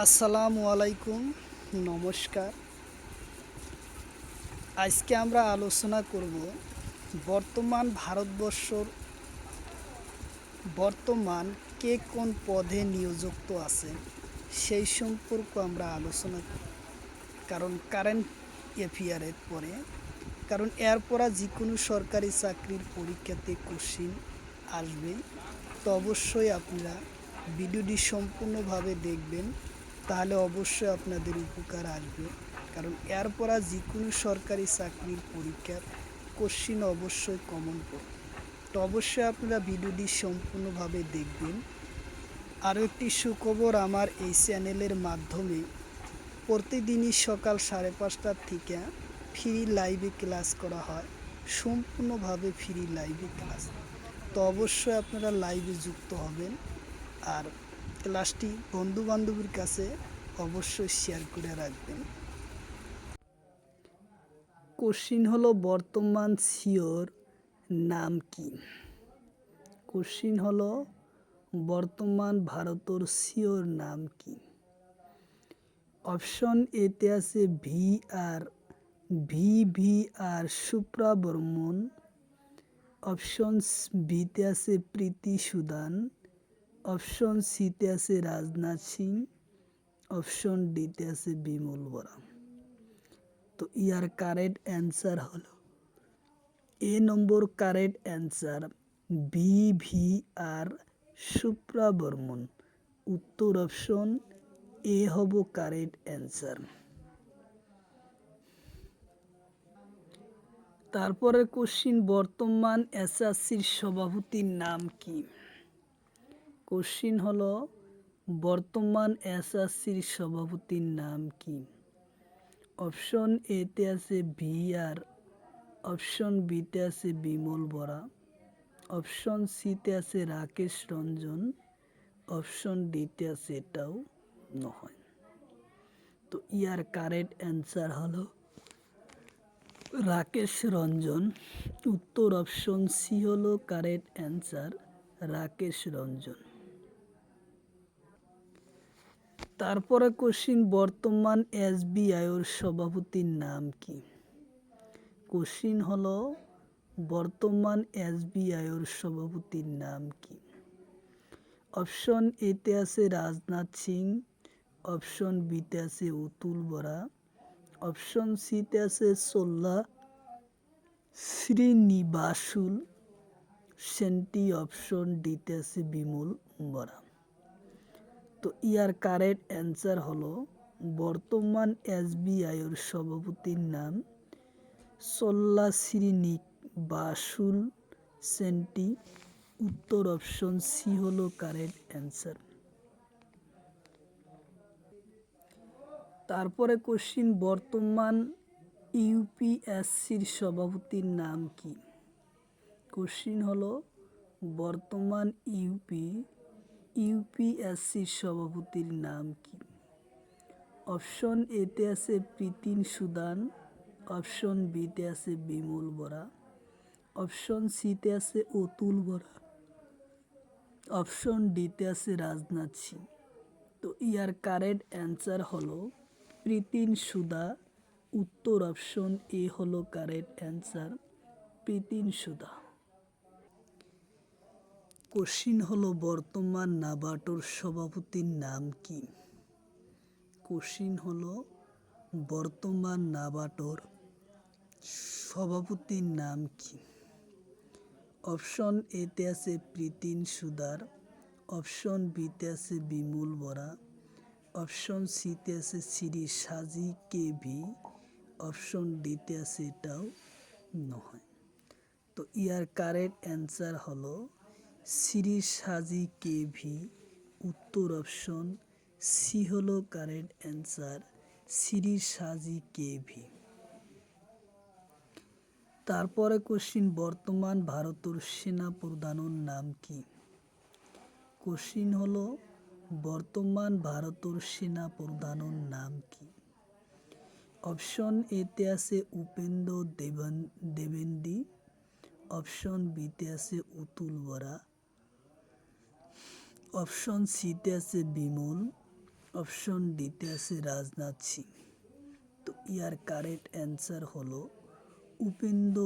আসসালামু আলাইকুম, নমস্কার। আজকে আমরা আলোচনা করব ভারতবর্ষর বর্তমান কে কোন পদে নিয়োজিত আছে সেই সম্পর্ক আমরা আলোচনা করব। কারণ কারেন্ট অ্যাফেয়ারের পরে এরপর যে কোনো সরকারি চাকরির পরীক্ষাতে কোশ্চিন আসবে। তো অবশ্যই আপনারা ভিডিওটি সম্পূর্ণভাবে দেখবেন, তাহলে অবশ্যই আপনাদের উপকার আসবে। কারণ এরপর যে কোনো সরকারি চাকরির পরীক্ষার কোশ্চিন অবশ্যই কমন পড়বে। তো অবশ্যই আপনারা ভিডিওটি সম্পূর্ণভাবে দেখবেন। আরও একটি সুখবর, আমার এই চ্যানেলের মাধ্যমে প্রতিদিনই সকাল 5:30 থেকে ফ্রি লাইভে ক্লাস করা হয়, সম্পূর্ণভাবে ফ্রি লাইভে ক্লাস। তো অবশ্যই আপনারা লাইভে যুক্ত হবেন, আর ক্লাসটি বন্ধুবান্ধবের কাছে অবশ্যই শেয়ার করে রাখবেন। কোশ্চিন হলো বর্তমান সিওর নাম কি? কোশ্চিন হলো বর্তমান ভারতের সিওর নাম কি? অপশন এতে আছে ভি আর সুব্রমণ্যম। অপশন বিতে আছে প্রীতি সুদান। অপশন সিতে আছে রাজনাথ সিং। অপশন ডিতে আছে বিমল বরা। তো ইয়ার কারেক্ট অ্যান্সার হলো এ নম্বর কারেক্ট অ্যান্সার ভি আর সুব্রমণ্যম। উত্তর অপশন এ হব কারেক্ট অ্যান্সার। তারপরে কোশ্চিন, বর্তমান এসএসসির সভাপতির নাম কি? কোশ্চিন হলো বর্তমান এসএসসির সভাপতির নাম কি? অপশন এতে আছে ভি আর। অপশন বিতে আছে বিমল বরা। অপশন সিতে আছে রাকেশ রঞ্জন। অপশন ডিতে আছে এটাও নয়। তো ইয়ার কারেক্ট অ্যান্সার হলো রাকেশ রঞ্জন। উত্তর অপশন সি হলো কারেক্ট অ্যান্সার, রাকেশ রঞ্জন। তারপরে কোশ্চিন, বর্তমান এসবিআইয়ের সভাপতির নাম কি? কোশ্চিন হলো বর্তমান এসবিআইয়ের সভাপতির নাম কি? অপশন এতে আছে রাজনাথ সিং। অপশন বিতে আছে অতুল বরা। অপশন সিতে আছে সোল্লা শ্রীনিবাসুল সেন্টি। অপশন ডিতে আছে বিমল বরা। তো ইয়ার কারেক্ট অ্যান্সার হলো বর্তমান এসবিআইয়ের সভাপতির নাম সোল্লা শ্রীনিবাসুল সেন্টি। উত্তর অপশন সি হলো কারেক্ট অ্যান্সার। তারপরে কোশ্চিন, বর্তমান ইউপিএসসির সভাপতির নাম কি? কোশ্চিন হলো বর্তমান ইউপিএসসির সভাপতির নাম কি? অপশন এতে আছে প্রীতি সুদান। অপশন বিতে আছে বিমল বরা। অপশন সিতে আছে অতুল বরা। অপশন ডিতে আছে রাজনাথ সিং। তো ইয়ার কারেক্ট অ্যান্সার হলো প্রীতি সুদা। উত্তর অপশন এ হলো কারেক্ট অ্যান্সার, প্রীতি সুদা। কোশ্চিন হলো বর্তমান নাবার্ডের সভাপতির নাম কি? কোশ্চিন হলো বর্তমান নাবার্ডের সভাপতির নাম কি? অপশন এতে আছে প্রীতি সুদার। অপশন বিতে আছে বিমল বরা। অপশন সিতে আছে শ্রী সাজি কেভি। অপশন ডিতে আছে এটাও নয়। তো ইয়ার কারেক্ট অ্যান্সার হলো শ্রী সাজি কেভি। উত্তর অপশন সি হলো কারেক্ট অ্যান্সার, শ্রী সাজি কেভি। তারপরে কোশ্চিন, বর্তমান ভারতের সেনা প্রধানের নাম কি? কোশ্চিন হলো বর্তমান ভারতের সেনা প্রধানের নাম কি? অপশন এতে আছে উপেন্দ্র দেবেন্দ্র। অপশন বিতে আছে অতুল বরা। অপশন সিতে আছে বিমল। অপশন ডিতে আছে রাজনাথ সিং। তো ইয়ার কারেক্ট অ্যান্সার হলো উপেন্দ্র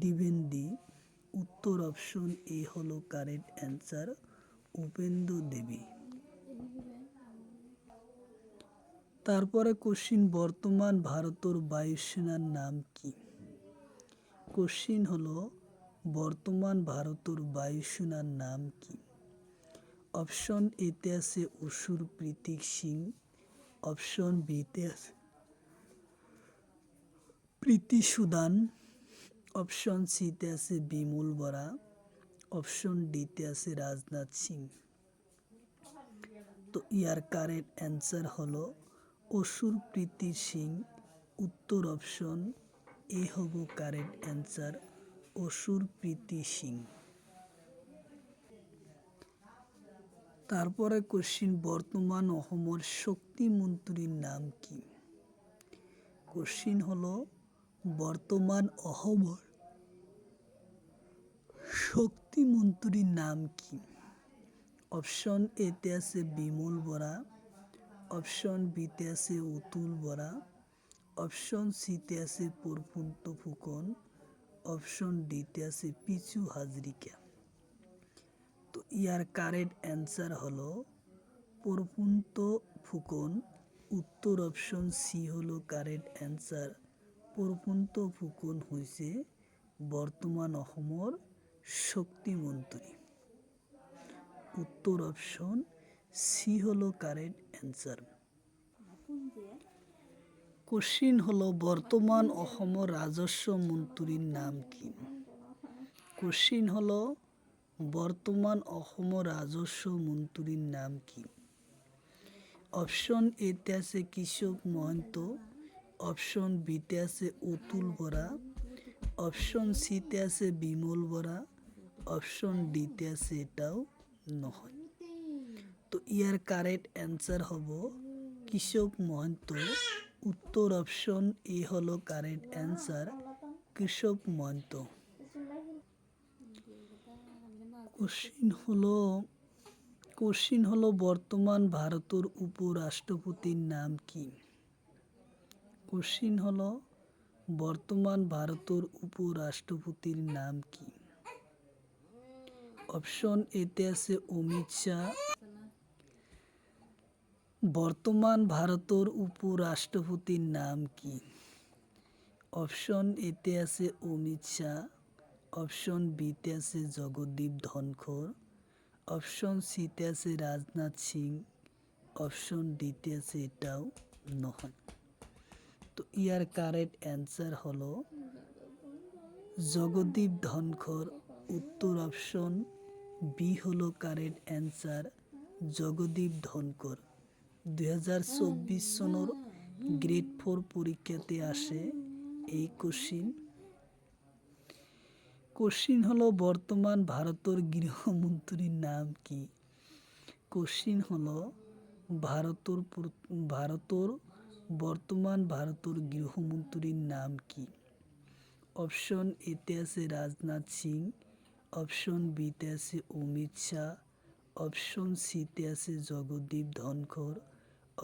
দ্বিবেদী। উত্তর অপশন এ হলো কারেক্ট অ্যান্সার, উপেন্দ্র দেবী। তারপরে কোশ্চিন, বর্তমান ভারতের বায়ুসেনার নাম কি? কোশ্চিন হলো বর্তমান ভারতের বায়ুসেনার নাম কি? অপশন এতে আছে অসুর প্রীতিক সিং, অপশন বিতে আছে প্রীতি সুদান, অপশন সিতে আছে বিমল বরা, অপশন ডিতে আছে রাজনাথ সিং। তো ইয়ার কারেক্ট অ্যান্সার হলো অসুর প্রীতি সিং। উত্তর অপশন এ হব কারেক্ট অ্যান্সার, অসুর প্রীতি সিং। তারপরে কোশ্চিন, বর্তমান অসমৰ শক্তি মন্ত্রীর নাম কি? কোশ্চিন হলো বর্তমান অসমৰ শক্তি মন্ত্রীর নাম কি? অপশন এতে আছে বিমল বরা, অপশন বিতে আছে অতুল বরা, অপশন সিতে আছে প্রফুল্ল ফুকন, অপশন ডিতে আছে পিছু হাজরিকা। তো ইয়ার কারেক্ট অ্যান্সার হলো প্রফুল্ল ফুকন। উত্তর অপশন সি হলো কারেক্ট অ্যান্সার, প্রফুল্ল ফুকন হয়েছে বর্তমান অসমৰ শক্তিমন্ত্রী। উত্তর অপশন সি হলো কারেক্ট অ্যান্সার। কোশ্চিন হলো বর্তমান অসমৰ রাজস্ব মন্ত্রীর নাম কি? কোশ্চিন হলো বর্তমান অসমৰ রাজস্ব মন্ত্রীর নাম কি? অপশন এতে আছে কৃষক মহন্ত, অপশন বিতে আছে অতুল বরা, অপশন সিতে আছে বিমল বরা, অপশন ডিতে আছে এটাও নহয়। তো ইয়ার কারেক্ট অ্যান্সার হব কৃষক মহন্ত। উত্তর অপশন এ হলো কারেক্ট অ্যান্সার, কৃষক মহন্ত। কোশ্চিন হলো বর্তমান ভারতের উপরাষ্ট্রপতির নাম কি? কোশ্চিন হলো বর্তমান ভারতের উপরাষ্ট্রপতির নাম কি? অপশন এতে আছে অমিত শাহ। বর্তমান ভারতের উপরাষ্ট্রপতির নাম কি? অপশন এতে আছে অমিত শাহ, অপশন বিতে আছে জগদীপ ধনখড়, অপশন সিতে আছে রাজনাথ সিং, অপশন ডিতে আছে এটাও নহয়। তো ইয়ার কারেক্ট অ্যান্সার হলো জগদীপ ধনখড়। উত্তর অপশন বি হলো কারেক্ট অ্যান্সার, জগদীপ ধনখড়। 2024 সনের গ্রেড 4 পরীক্ষাতে আসে এই কোশ্চিন। কোশ্চিন হলো বর্তমান ভারতের গৃহমন্ত্রীর নাম কি? কোশ্চিন হলো বর্তমান ভারতের গৃহমন্ত্রীর নাম কি? অপশন এতে আছে রাজনাথ সিং, অপশন বিতে আছে অমিত শাহ, অপশন সিতে আছে জগদীপ ধনখড়,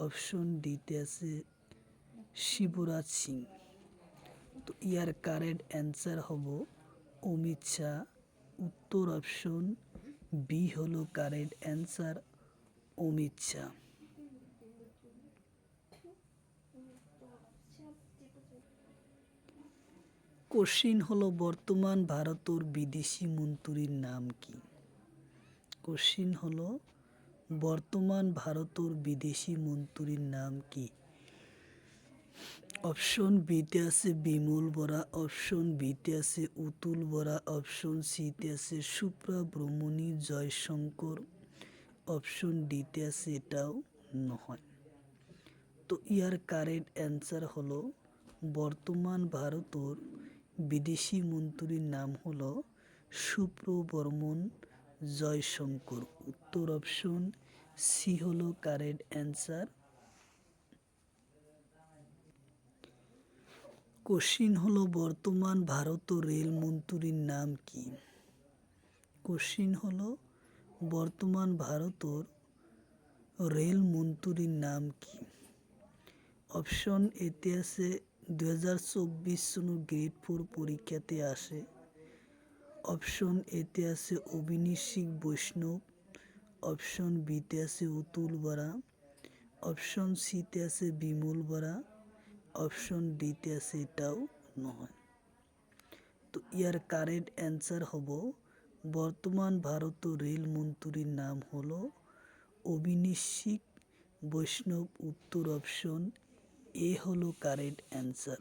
অপশন ডিতে আছে শিবরাজ সিং। তো ইয়ার কারেক্ট অ্যান্সার হব অমিত শাহ। উত্তর অপশন বি হলো correct answer, Amit Shah. Question হলো বর্তমান ভারতের বিদেশি মন্ত্রীর নাম কি? কোশ্চিন হলো বর্তমান ভারতের বিদেশি মন্ত্রীর নাম কি? অপশন বিতে আছে বিমল বরা, অপশন বিতে আছে অতুল বরা, অপশন সিতে আছে সুব্রমণি জয়শঙ্কর, অপশন ডিতে আছে এটাও নহয়। তো ইয়ার কারেক্ট অ্যান্সার হলো বর্তমান ভারতের বিদেশি মন্ত্রীর নাম হলো সুব্রমণি জয়শঙ্কর। উত্তর অপশন সি হলো কারেক্ট অ্যান্সার। কোশ্চিন হলো বর্তমান ভারতের রেলমন্ত্রীর নাম কি? কোশ্চিন হলো বর্তমান ভারতের রেল মন্ত্রীর নাম কি? অপশন এতে আছে 2024 সন গ্রেড 4 পরীক্ষাতে আসে। অপশন এতে আছে অভিনিশিক বৈষ্ণব, অপশন বিতে আছে অতুল বরা, অপশন সিতে আছে বিমল বরা, অপশন ডিতে আছে এটাও নয়। তো ইয়ার কারেক্ট অ্যান্সার হব বর্তমান ভারত রেল মন্ত্রীর নাম হলো অভিনিশিক বৈষ্ণব। উত্তর অপশন এ হলো কারেক্ট অ্যান্সার।